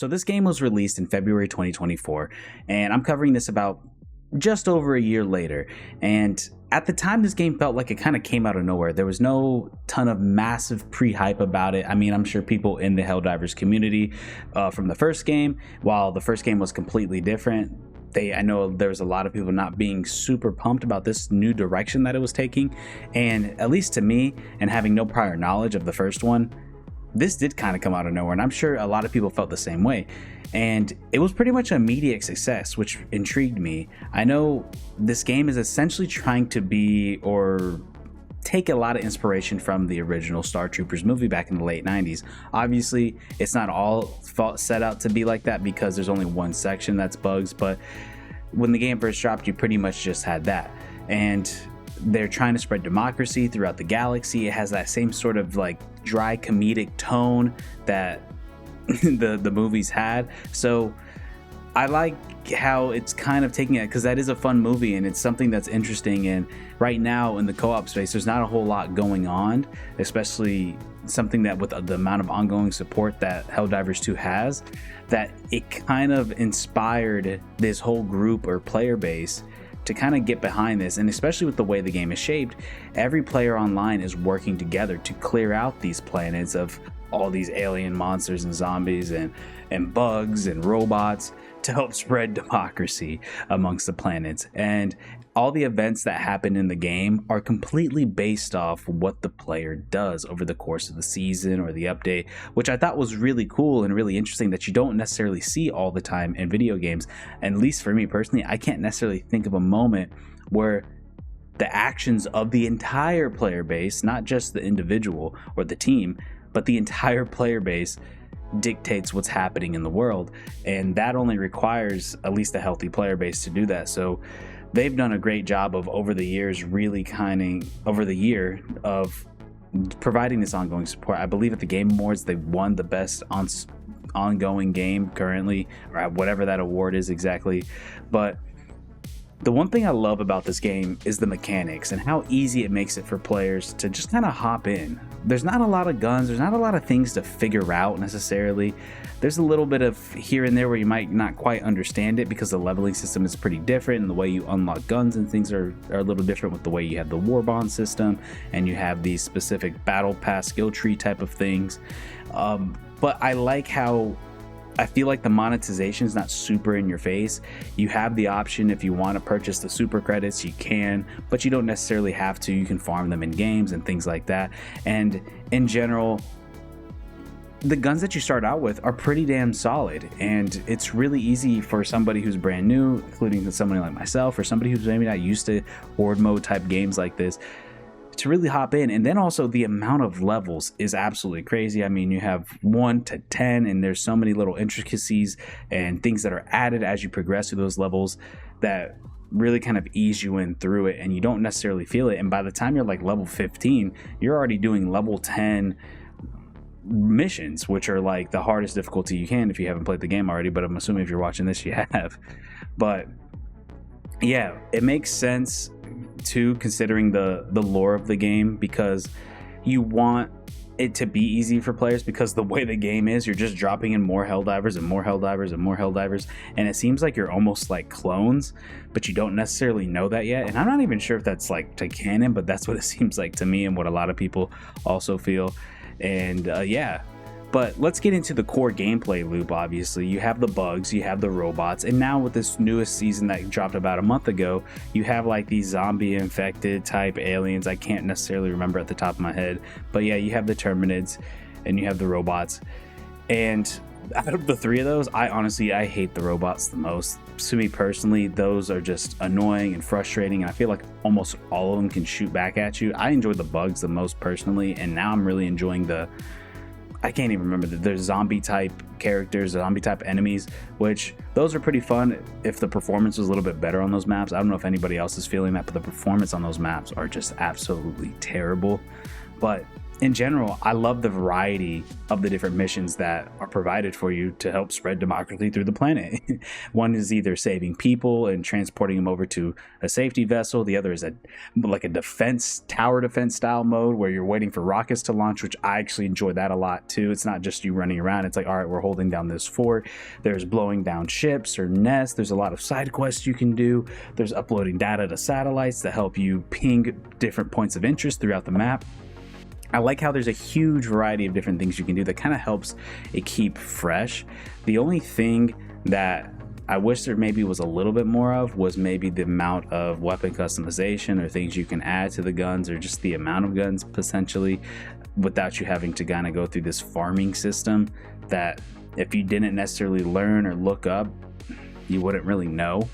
So this game was released in February 2024, and I'm covering this about just over a year later. And at the time, this game felt like it kind of came out of nowhere. There was no ton of massive pre-hype about it. I mean, I'm sure people in the Helldivers community from the first game, while the first game was completely different, I know there was a lot of people not being super pumped about this new direction that it was taking. And at least to me, and having no prior knowledge of the first one, this did kind of come out of nowhere, and I'm sure a lot of people felt the same way. And it was pretty much an immediate success, which intrigued me. I know this game is essentially trying to be, or take a lot of inspiration from the original Star Troopers movie back in the late 90s. Obviously, it's not all set out to be like that because there's only one section that's bugs, but when the game first dropped, you pretty much just had that. And they're trying to spread democracy throughout the galaxy. It has that same sort of like dry comedic tone that the movies had. So I like how it's kind of taking it, because that is a fun movie and it's something that's interesting. And right now in the co-op space, there's not a whole lot going on, especially something that with the amount of ongoing support that Helldivers 2 has, that it kind of inspired this whole group or player base to kind of get behind this. And especially with the way the game is shaped, every player online is working together to clear out these planets of all these alien monsters and zombies and bugs and robots to help spread democracy amongst the planets. And all the events that happen in the game are completely based off what the player does over the course of the season or the update, which I thought was really cool and really interesting, that you don't necessarily see all the time in video games. And at least for me personally, I can't necessarily think of a moment where the actions of the entire player base, not just the individual or the team, but the entire player base dictates what's happening in the world. And that only requires at least a healthy player base to do that. So they've done a great job of over the year of providing this ongoing support. I believe at the Game Awards they won the best ongoing game currently, or whatever that award is exactly. But the one thing I love about this game is the mechanics and how easy it makes it for players to just kind of hop in. There's not a lot of guns, there's not a lot of things to figure out necessarily. There's a little bit of here and there where you might not quite understand it, because the leveling system is pretty different and the way you unlock guns and things are a little different with the way you have the war bond system and you have these specific battle pass skill tree type of things. But I like how I feel like the monetization is not super in your face. You have the option, if you want to purchase the super credits, you can, but you don't necessarily have to. You can farm them in games and things like that. And in general, the guns that you start out with are pretty damn solid, and it's really easy for somebody who's brand new, including somebody like myself, or somebody who's maybe not used to horde mode type games like this, to really hop in. And then also the amount of levels is absolutely crazy. I mean, you have 1 to 10, and there's so many little intricacies and things that are added as you progress through those levels that really kind of ease you in through it, and you don't necessarily feel it. And by the time you're like level 15, you're already doing level 10 missions, which are like the hardest difficulty you can if you haven't played the game already, but I'm assuming if you're watching this you have. But yeah, it makes sense too, considering the lore of the game, because you want it to be easy for players, because the way the game is, you're just dropping in more Helldivers and more Helldivers and more Helldivers, and it seems like you're almost like clones, but you don't necessarily know that yet. And I'm not even sure if that's like to canon, but that's what it seems like to me and what a lot of people also feel. And yeah, but let's get into the core gameplay loop. Obviously, you have the bugs, you have the robots, and now with this newest season that dropped about a month ago, you have like these zombie infected type aliens. I can't necessarily remember at the top of my head, but yeah, you have the Terminids and you have the robots. And out of the three of those, I hate the robots the most. To me personally, those are just annoying and frustrating, and I feel like almost all of them can shoot back at you. I enjoy the bugs the most personally, and now I'm really enjoying I can't even remember there's zombie type characters, zombie type enemies, which those are pretty fun if the performance was a little bit better on those maps. I don't know if anybody else is feeling that, but the performance on those maps are just absolutely terrible. But in general, I love the variety of the different missions that are provided for you to help spread democracy through the planet. One is either saving people and transporting them over to a safety vessel. The other is like a tower defense style mode where you're waiting for rockets to launch, which I actually enjoy that a lot too. It's not just you running around. It's like, all right, we're holding down this fort. There's blowing down ships or nests. There's a lot of side quests you can do. There's uploading data to satellites to help you ping different points of interest throughout the map. I like how there's a huge variety of different things you can do that kind of helps it keep fresh. The only thing that I wish there maybe was a little bit more of was maybe the amount of weapon customization or things you can add to the guns, or just the amount of guns potentially, without you having to kind of go through this farming system that if you didn't necessarily learn or look up, you wouldn't really know.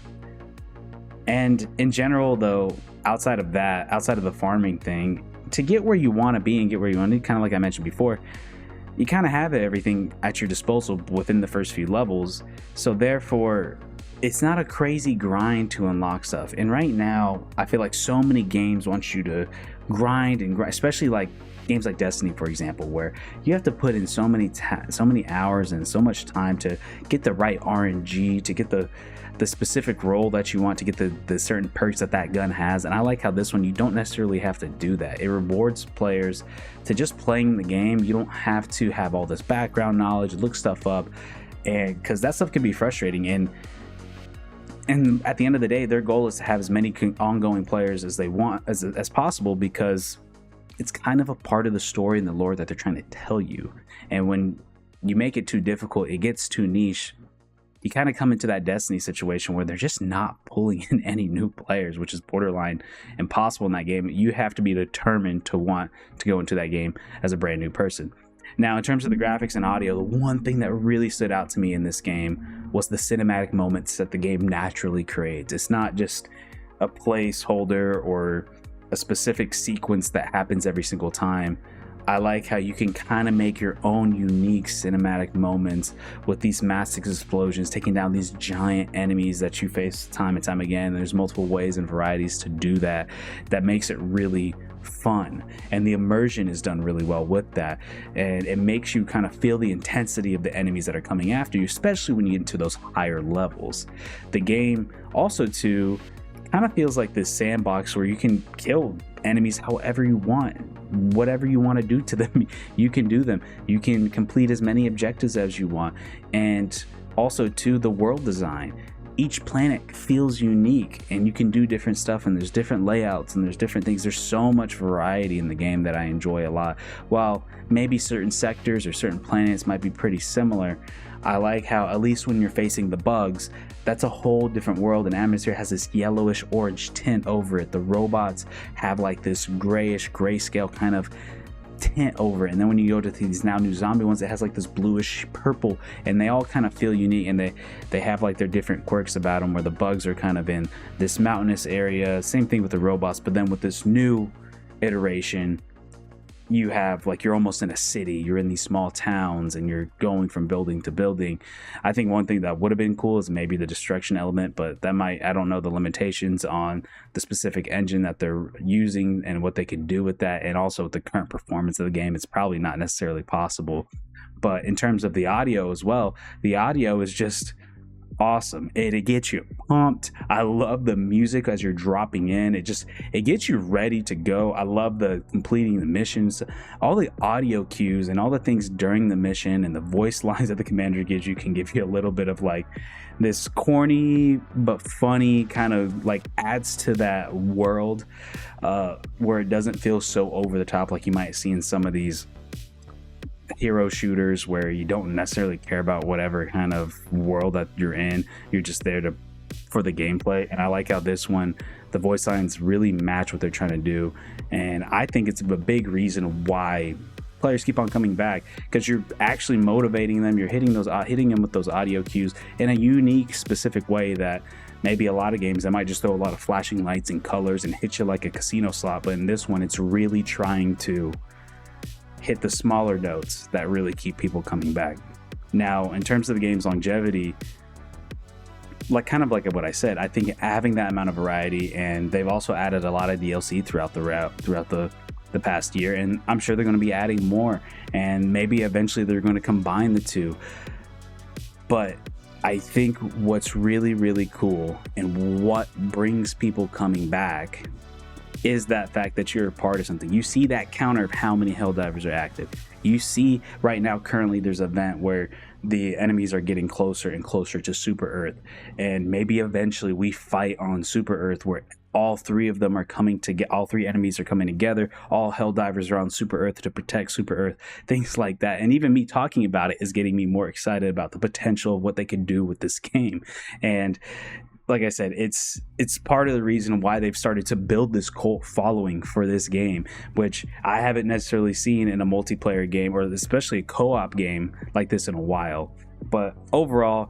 And in general though, outside of the farming thing, to get where you want to be and get where you want to be, kind of like I mentioned before, you kind of have everything at your disposal within the first few levels. So therefore, it's not a crazy grind to unlock stuff. And right now, I feel like so many games want you to grind, especially like games like Destiny, for example, where you have to put in so many hours and so much time to get the right RNG, to get the specific role that you want, to get the certain perks that gun has. And I like how this one, you don't necessarily have to do that. It rewards players to just playing the game. You don't have to have all this background knowledge, look stuff up, and because that stuff can be frustrating. And at the end of the day, their goal is to have as many ongoing players as they want as possible, because it's kind of a part of the story and the lore that they're trying to tell you. And when you make it too difficult, it gets too niche, you kind of come into that Destiny situation where they're just not pulling in any new players, which is borderline impossible in that game. You have to be determined to want to go into that game as a brand new person. Now, in terms of the graphics and audio, the one thing that really stood out to me in this game was the cinematic moments that the game naturally creates. It's not just a placeholder or a specific sequence that happens every single time. I like how you can kind of make your own unique cinematic moments with these massive explosions, taking down these giant enemies that you face time and time again. There's multiple ways and varieties to do that makes it really fun, and the immersion is done really well with that, and it makes you kind of feel the intensity of the enemies that are coming after you, especially when you get into those higher levels. The game also too kind of feels like this sandbox where you can kill enemies however you want. Whatever you want to do to them, you can do them. You can complete as many objectives as you want. And also too, the world design. Each planet feels unique, and you can do different stuff, and there's different layouts, and there's different things. There's so much variety in the game that I enjoy a lot. While maybe certain sectors or certain planets might be pretty similar, I like how, at least when you're facing the bugs, that's a whole different world, and atmosphere has this yellowish orange tint over it. The robots have like this grayish grayscale kind of tint over it, and then when you go to these now new zombie ones, it has like this bluish purple, and they all kind of feel unique, and they have like their different quirks about them, where the bugs are kind of in this mountainous area. Same thing with the robots, but then with this new iteration, you have like, you're almost in a city, you're in these small towns, and you're going from building to building. I think one thing that would have been cool is maybe the destruction element, but that might, I don't know the limitations on the specific engine that they're using and what they can do with that, and also with the current performance of the game, it's probably not necessarily possible. But in terms of the audio as well, the audio is just awesome. It gets you pumped. I love the music as you're dropping in. It gets you ready to go. I love the completing the missions, all the audio cues and all the things during the mission, and the voice lines that the commander gives you can give you a little bit of like this corny but funny kind of like adds to that world, where it doesn't feel so over the top like you might see in some of these hero shooters where you don't necessarily care about whatever kind of world that you're in. You're just there for the gameplay. And I like how this one, the voice lines really match what they're trying to do, and I think it's a big reason why players keep on coming back, because you're actually motivating them. You're hitting them with those audio cues in a unique, specific way that maybe a lot of games that might just throw a lot of flashing lights and colors and hit you like a casino slot, but in this one it's really trying to hit the smaller notes that really keep people coming back. Now, in terms of the game's longevity, like what I said, I think having that amount of variety, and they've also added a lot of DLC throughout the the past year, and I'm sure they're going to be adding more, and maybe eventually they're going to combine the two. But I think what's really, really cool and what brings people coming back is that fact that you're a part of something. You see that counter of how many Helldivers are active. You see right now, currently, there's an event where the enemies are getting closer and closer to Super Earth, and maybe eventually we fight on Super Earth where all three of them are coming to get, all three enemies are coming together, all Helldivers are on Super Earth to protect Super Earth, things like that. And even me talking about it is getting me more excited about the potential of what they could do with this game. And like I said, it's part of the reason why they've started to build this cult following for this game, which I haven't necessarily seen in a multiplayer game, or especially a co-op game like this, in a while. But overall,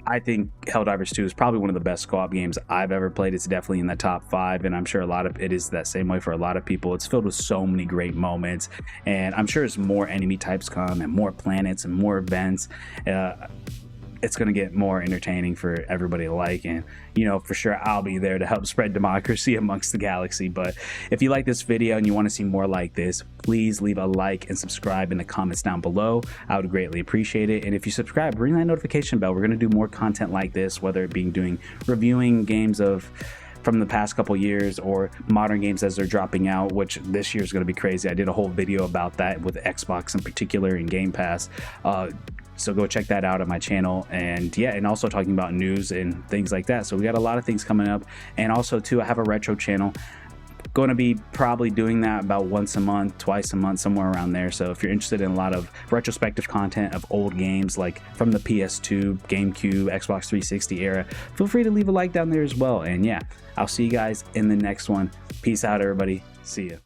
I think Helldivers 2 is probably one of the best co-op games I've ever played. It's definitely in the top 5, and I'm sure a lot of it is that same way for a lot of people. It's filled with so many great moments, and I'm sure as more enemy types come and more planets and more events, it's going to get more entertaining for everybody to like. And you know, for sure I'll be there to help spread democracy amongst the galaxy. But if you like this video and you want to see more like this, please leave a like and subscribe in the comments down below. I would greatly appreciate it. And if you subscribe, ring that notification bell. We're going to do more content like this, whether it be doing reviewing games from the past couple years, or modern games as they're dropping out, which this year is going to be crazy. I did a whole video about that with Xbox in particular and Game Pass. So go check that out on my channel. And yeah, and also talking about news and things like that. So we got a lot of things coming up. And also too, I have a retro channel. Going to be probably doing that about once a month, twice a month, somewhere around there. So if you're interested in a lot of retrospective content of old games like from the PS2, GameCube, Xbox 360 era, feel free to leave a like down there as well. And yeah, I'll see you guys in the next one. Peace out, everybody. See ya.